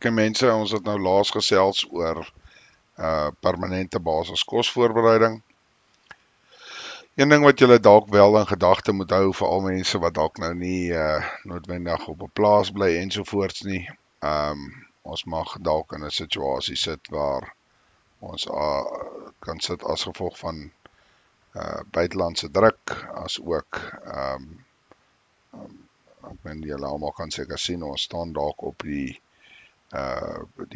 mense, ons het nou laas gesels oor permanente basis kosvoorbereiding. Een ding wat julle dalk wel in gedagte moet hou, vir al mense wat dalk nou nie noodwendig op 'n plaas bly ensovoorts nie. Ons mag dalk in 'n situasie sit waar ons kan sit as gevolg van buitelandse druk, as ook ek meen julle almal kan seker sien, ons staan dalk op die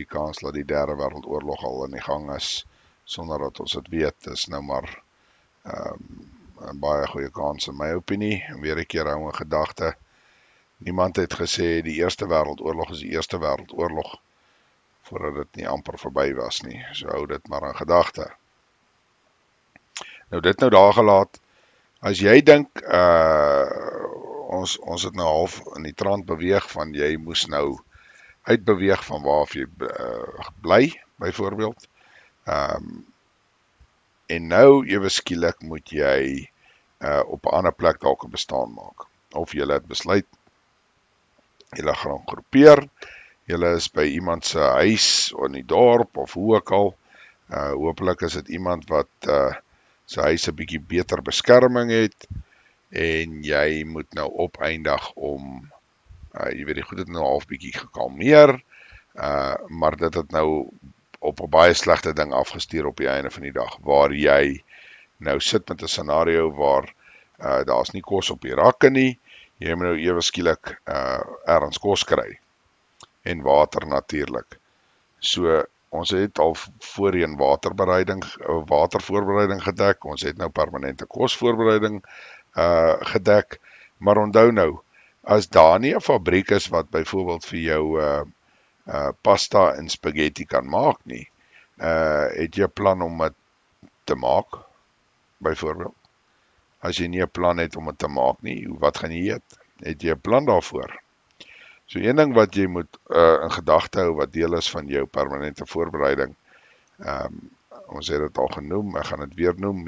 kans dat die derde wêreldoorlog al in die gang is, sonder dat ons dit weet. Dis nou maar 'n baie goeie kans in my opinie. En weer 'n keer hou 'n gedagte. Niemand het gesê die Eerste Wêreldoorlog is die Eerste Wêreldoorlog voordat dit nie amper verby was nie. So hou dit maar in gedagte. Nou dit nou daar gelaat. As jy dink ons het nou half in die trant beweeg van jy moes nou uitbeweeg van waar jy bly, byvoorbeeld. En nou ewe skielik moet jy op 'n ander plek dalk 'n bestaan maak. Of jy het besluit, jy gaan groepeer, jy is by iemand se huis of in die dorp of hoe ook al. Hopelik is dit iemand wat sy huis 'n bietjie beter beskerming het en jy moet nou opeindig om jy weet die goed het nou half bietjie gekalmeer, maar dit het nou op 'n baie slegte ding afgestuur op die einde van die dag, waar jy nou sit met 'n scenario waar daar's nie kos op die rakke nie, jy moet nou ewe skielik ergens kos kry, en water natuurlik. So, ons het al voorheen watervoorbereiding gedek, ons het nou permanente kosvoorbereiding gedek, maar onthou nou, as daar nie 'n fabriek is wat byvoorbeeld vir jou pasta en spaghetti kan maak nie, het jy 'n plan om dit te maak, byvoorbeeld? As jy nie 'n plan het om dit te maak nie, wat gaan jy eet? Het jy 'n plan daarvoor? So een ding wat jy moet in gedagte hou, wat deel is van jou permanente voorbereiding, ons het dit al genoem, ek gaan dit weer noem,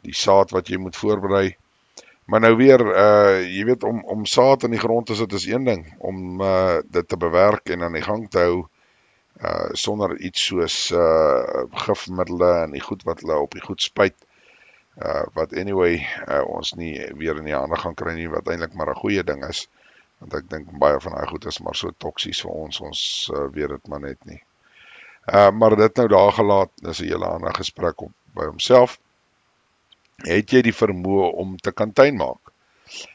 die saad wat jy moet voorberei. Maar nou weer, jy weet, om saad in die grond te sit is een ding, om dit te bewerk en aan die gang te hou, sonder iets soos gifmiddels en die goed wat hulle op die goed spuit, wat anyway, ons nie weer in die hande gaan kry nie, wat eintlik maar 'n goeie ding is, want ek dink baie van daai goed is maar so toksies vir ons weet dit maar net nie. Maar dit nou daar gelaat, dis 'n hele ander gesprek by homself. Het jy die vermoë om te kan tuin maak?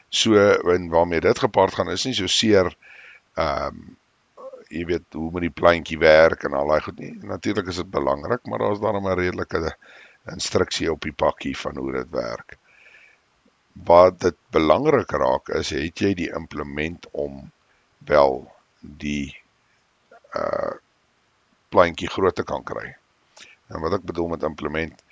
So, en waarmee dit gepaard gaan, is nie so seer, jy weet, hoe moet die plantjie werk en al daai goed nie. Natuurlik is dit belangrik, maar daar is dan 'n redelike instruksie op die pakkie van hoe dit werk. Wat dit belangrik raak is, het jy die implement om wel die plantjie groot te kan kry. En wat ek bedoel met implement,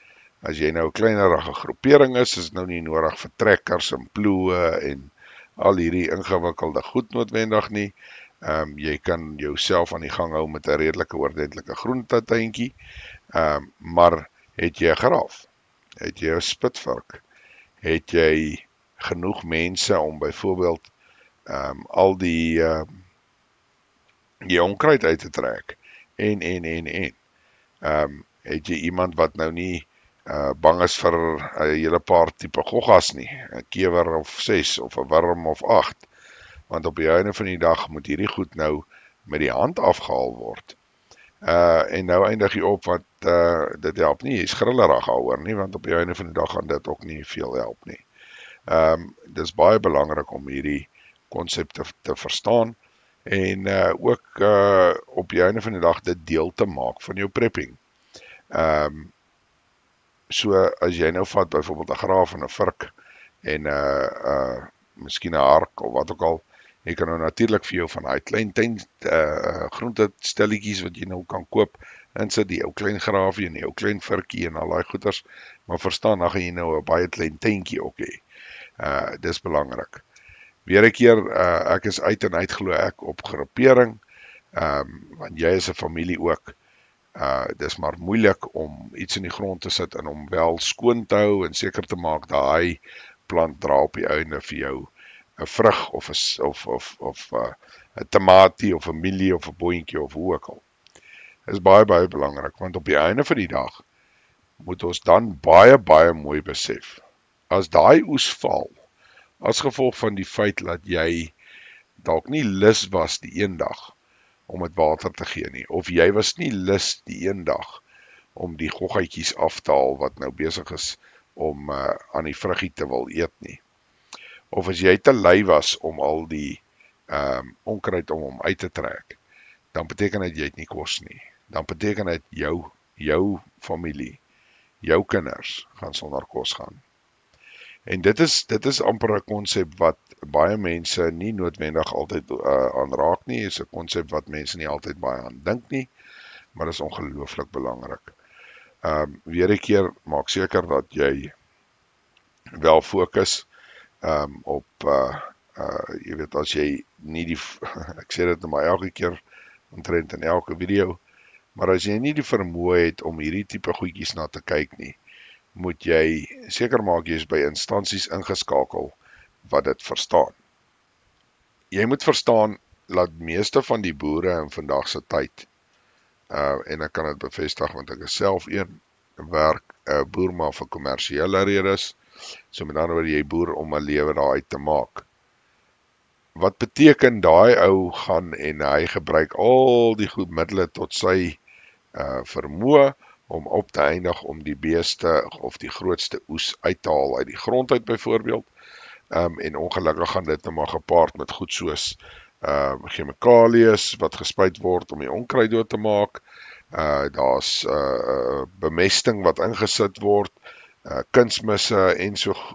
as jy nou 'n kleinerige groepering is dit nou nie nodig vir trekkers en ploë en al hierdie ingewikkelde goed noodwendig nie. Jy kan jouself aan die gang hou met 'n redelike ordentlike groentetuintjie, maar het jy 'n geraaf? Het jy 'n spitvark? Het jy genoeg mense om byvoorbeeld al die onkruid uit te trek? Het jy iemand wat nou nie bang is vir 'n hele paar tipe goggas nie, 'n kewer of 6 of 'n wurm of 8, want op die einde van die dag moet hierdie goed nou met die hand afgehaal word. En nou eindig jy op wat dit help nie, jy's grillerig daaroor nie, want op die einde van die dag gaan dit ook nie veel help nie. Dis baie belangrik om hierdie konsep te verstaan en ook op die einde van die dag dit deel te maak van jou prepping. So as jy nou vat byvoorbeeld 'n graaf en 'n vurk en miskien 'n hark of wat ook al, jy kan nou natuurlik vir jou van daai klein tuin groentestelletjies wat jy nou kan koop, insit die ou klein graafie en die ou klein vurkie en al daai goeters, maar verstaan, dan gaan jy nou 'n baie klein tuintjie ook hê. Dis belangrik. Weer 'n keer, ek is uit en uit glo ek op groepering, want jy is 'n familie ook. Dis maar moeilik om iets in die grond te sit en om wel skoon te hou en seker te maak daai plant dra op die einde vir jou 'n vrug of 'n tomaatie of 'n mielie of 'n boontjie of hoe ook al. Is baie belangrik, want op die einde van die dag moet ons dan baie mooi besef. As daai oes val, as gevolg van die feit dat jy dalk nie lus was die een dag om dit water te gee nie, of jy was nie lus die een dag om die goggetjies af te haal wat nou besig is om aan die vruggie te wil eet nie. Of as jy te lui was om al die onkruid om hom uit te trek, dan beteken dit jy het nie kos nie. Dan beteken dit jou familie, jou kinders gaan sonder kos gaan. En dit is amper 'n konsep wat baie mense nie noodwendig altyd aanraak nie, is 'n konsep wat mense nie altyd baie aan dink nie, maar is ongelooflik belangrik. Weer 'n keer, maak seker dat jy wel fokus op, jy weet, as jy nie die, ek sê dit maar elke keer, omtrent in elke video, maar as jy nie die vermoë het om hierdie tipe goedjies na te kyk nie, moet jy seker maak jy is by instansies ingeskakel wat dit verstaan. Jy moet verstaan dat meeste van die boere in vandag se tyd, en ek kan dit bevestig want ek is self een, werk boer maar vir kommersiële redes, so met ander woorde jy boer om 'n lewe daaruit te maak. Wat beteken daai ou gaan en hy gebruik al die goed middele tot sy vermoë om op te eindig om die beeste of die grootste oes uit te haal uit die grond uit byvoorbeeld, en ongelukkig gaan dit nou maar gepaard met goed soos chemikalieë wat gespuit word om die onkruid dood te maak, daar's bemesting wat ingesit word, kunsmisse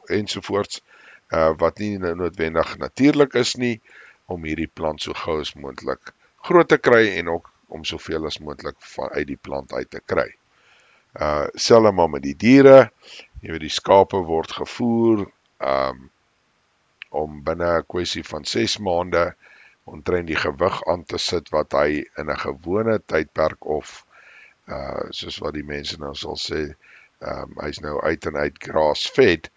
ensovoorts, wat nie noodwendig natuurlik is nie, om hierdie plant so gou as moontlik groot te kry en ook om soveel as moontlik uit die plant uit te kry. Selfs maar met die diere, jy weet die skape word gevoer, om binne 'n kwessie van 6 maande omtrent die gewig aan te sit wat hy in 'n gewone tydperk of, soos wat die mense nou sal sê, hy's nou uit en uit grass-fed,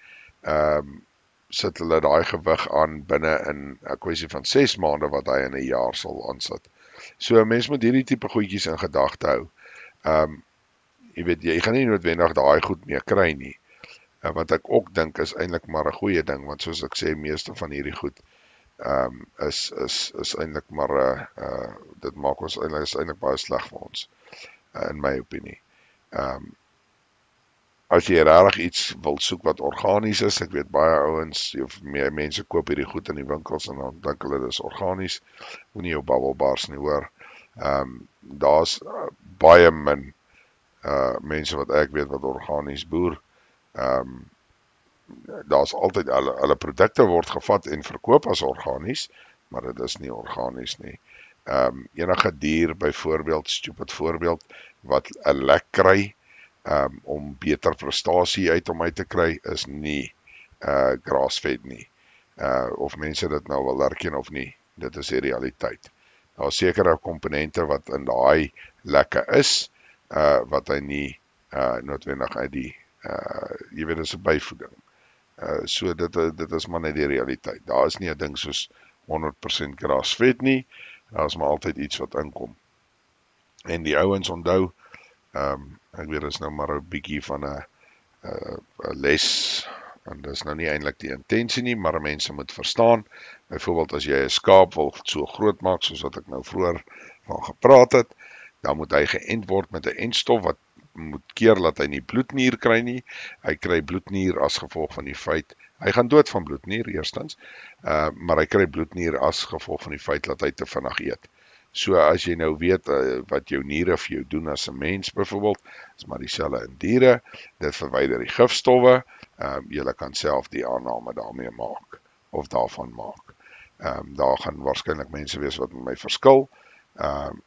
sit hulle daai gewig aan binne in 'n kwessie van 6 maande wat hy in 'n jaar sal aansit. So 'n mens moet hierdie tipe goedjies in gedagte hou. Jy weet, jy gaan nie noodwendig daai goed meer kry nie. Wat ek ook dink is eintlik maar 'n goeie ding, want soos ek sê, meeste van hierdie goed is eintlik maar dit maak ons eintlik baie sleg vir ons, in my opinie. As jy regtig iets wil soek wat organies is, ek weet baie ouens of mense koop hierdie goed in die winkels en dan dink hulle dis organies, moenie jou babbel bars nie hoor. Daar's baie min mense wat ek weet wat organies boer. Daar's altyd hulle produkte word gevat en verkoop as organies, maar dit is nie organies nie. Enige dier byvoorbeeld, stupid voorbeeld, wat 'n lek kry om beter prestasie uit hom uit te kry, is nie grass-fed nie. Of mense dit nou wil erken of nie, dit is die realiteit. Daar is sekere komponente wat in daai lekke is, wat hy nie noodwendig uit die, jy weet, dis 'n byvoeding. So dit is maar net die realiteit. Daar is nie 'n ding soos 100% grass-fed nie, daar is maar altyd iets wat inkom. En die ouens onthou, ek weet is nou maar 'n bietjie van 'n les, en dis nou nie eintlik die intensie nie, maar mense moet verstaan, byvoorbeeld as jy 'n skaap wil so groot maak, soos wat ek nou vroeër van gepraat het, dan moet hy geënt word met 'n entstof wat moet keer dat hy nie bloednier kry nie. Hy kry bloednier as gevolg van die feit, hy gaan dood van bloednier eerstens, maar hy kry bloednier as gevolg van die feit dat hy te vinnig eet. So as jy nou weet wat jou niere vir jou doen as 'n mens byvoorbeeld, is maar dieselfde in diere, dit verwyder die gifstowwe, jy kan self die aanname daarmee maak, of daarvan maak. Daar gaan waarskynlik mense wees wat met my verskil,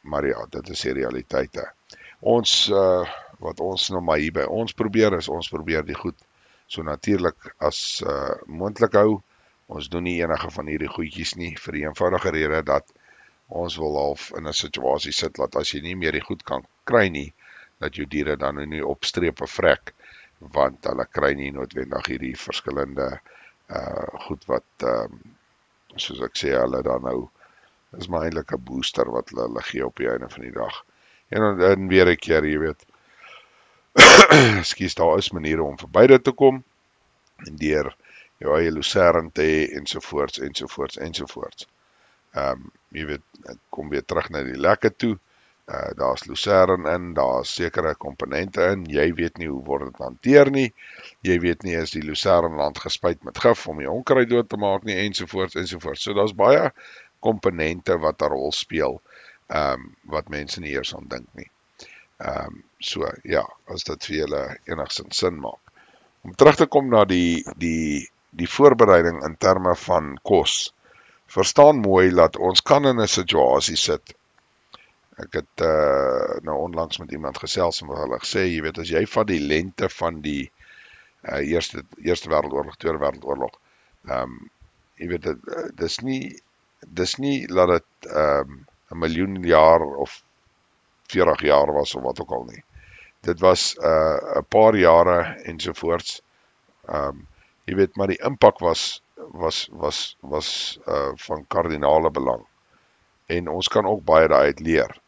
maar ja, dit is die realiteite. Wat ons nou maar hier by ons probeer, is ons probeer die goed so natuurlik as moontlik hou. Ons doen nie enige van hierdie goedjies nie, vir die eenvoudige rede dat ons wil half in 'n situasie sit, dat as jy nie meer die goed kan kry nie, dat jou diere dan nou nie op strepe vrek, want hulle kry nie noodwendig hierdie verskillende goed wat, soos ek sê, hulle dan nou Dis maar eintlik 'n booster wat hulle gee op die einde van die dag. En weer 'n keer, jy weet, ekskuus, daar is maniere om verby dit te kom, en deur jou eie lucern te hê, ensovoorts, ensovoorts, ensovoorts. Jy weet, ek kom weer terug na die lekke toe, daar's lucern in, daar's sekere komponente in, jy weet nie hoe word dit hanteer nie, jy weet nie is die lucern land gespuit met gif om die onkruid dood te maak nie, ensovoorts, ensovoorts. So daar's baie komponente wat 'n rol speel, wat mense nie eers aan dink nie. So ja, as dit vir julle enigstens sin maak. Om terug te kom na die voorbereiding in terme van kos. Verstaan mooi dat ons kan in 'n situasie sit. Ek het nou onlangs met iemand gesels en wat hulle gesê, jy weet, as jy van die lente van die Eerste Wêreldoorlog, Tweede Wêreldoorlog, jy weet, dis nie dat dit 'n miljoen jaar of 40 jaar was of wat ook al nie. Dit was 'n paar jare ensovoorts. Jy weet, maar die impak was van kardinale belang. En ons kan ook baie daaruit leer.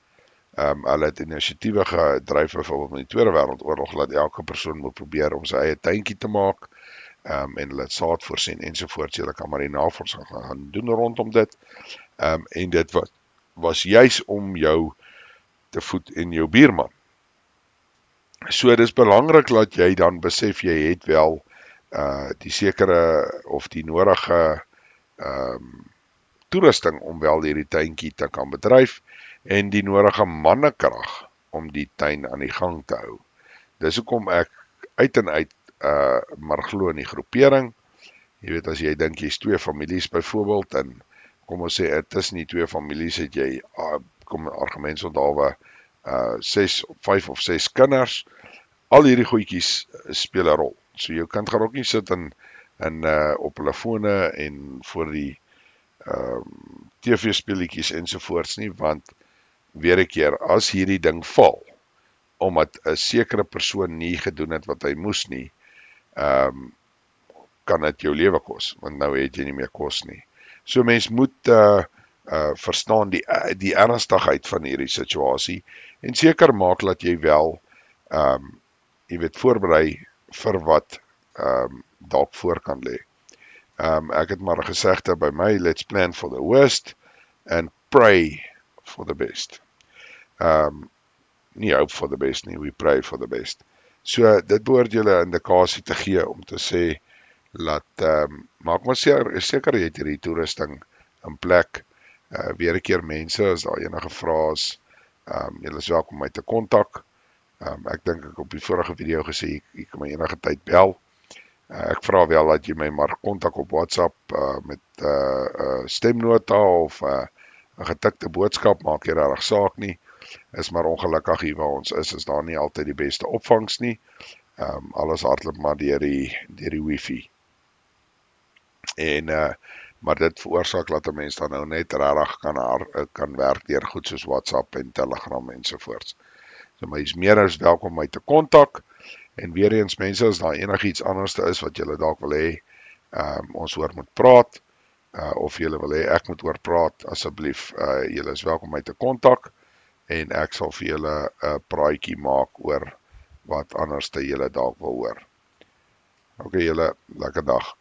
Hulle het inisiatiewe gedryf byvoorbeeld met die Tweede Wêreldoorlog, dat elke persoon moet probeer om sy eie tuintjie te maak, en hulle het saad voorsien ensovoorts. Julle kan maar die navorsing gaan doen rondom dit. En dit was juis om jou te voed en jou buurman. So dis belangrik dat jy dan besef jy het wel die sekere of die nodige toerusting om wel hierdie tuintjie te kan bedryf en die nodige mannekrag om die tuin aan die gang te hou. Dis hoekom ek uit en uit maar glo in die groepering. Jy weet, as jy dink jy's 2 families byvoorbeeld, en kom ons sê tussen die 2 families het jy kom argumentsonthaalwe 5 of 6 kinders. Al hierdie goedjies speel 'n rol. So jou kind gaan ook nie sit op hulle fone en voor die TV-speletjies ensovoorts nie, want weer 'n keer, as hierdie ding val, omdat 'n sekere persoon nie gedoen het wat hy moes nie, kan dit jou lewe kos, want nou het jy nie meer kos nie. So mens moet verstaan die ernstigheid van hierdie situasie, en seker maak dat jy wel, jy weet, voorberei vir wat dalk voor kan lê. Ek het maar 'n gesegde by my, let's plan for the worst and pray for the best. Nie hope for the best nie, we pray for the best. So dit behoort julle indikasie te gee om te sê, maak maar seker jy het hierdie toerusting in plek. Weer 'n keer mense, as daar enige vrae is, julle is welkom om my te kontak. Ek dink ek op die vorige video gesê, jy kan my enige tyd bel. Ek vra wel dat jy my maar kontak op WhatsApp met stemnota of 'n getikte boodskap, maak jy regtig saak nie. Is maar ongelukkig hier waar ons is daar nie altyd die beste opvangs nie. Alles hardloop maar deur die wifi. En maar dit veroorsaak dat 'n mens dan nou net regtig kan werk deur goed soos WhatsApp en Telegram ensovoorts. So my is meer as welkom my te kontak. En weer eens mense, as daar enigiets anders is wat julle dalk wil hê, ons oor moet praat, of julle wil hê ek moet oor praat, asseblief, julle is welkom my te kontak, en ek sal vir julle 'n praatjie maak oor wat anders te julle dalk wil hoor. Okay, julle, lekker dag.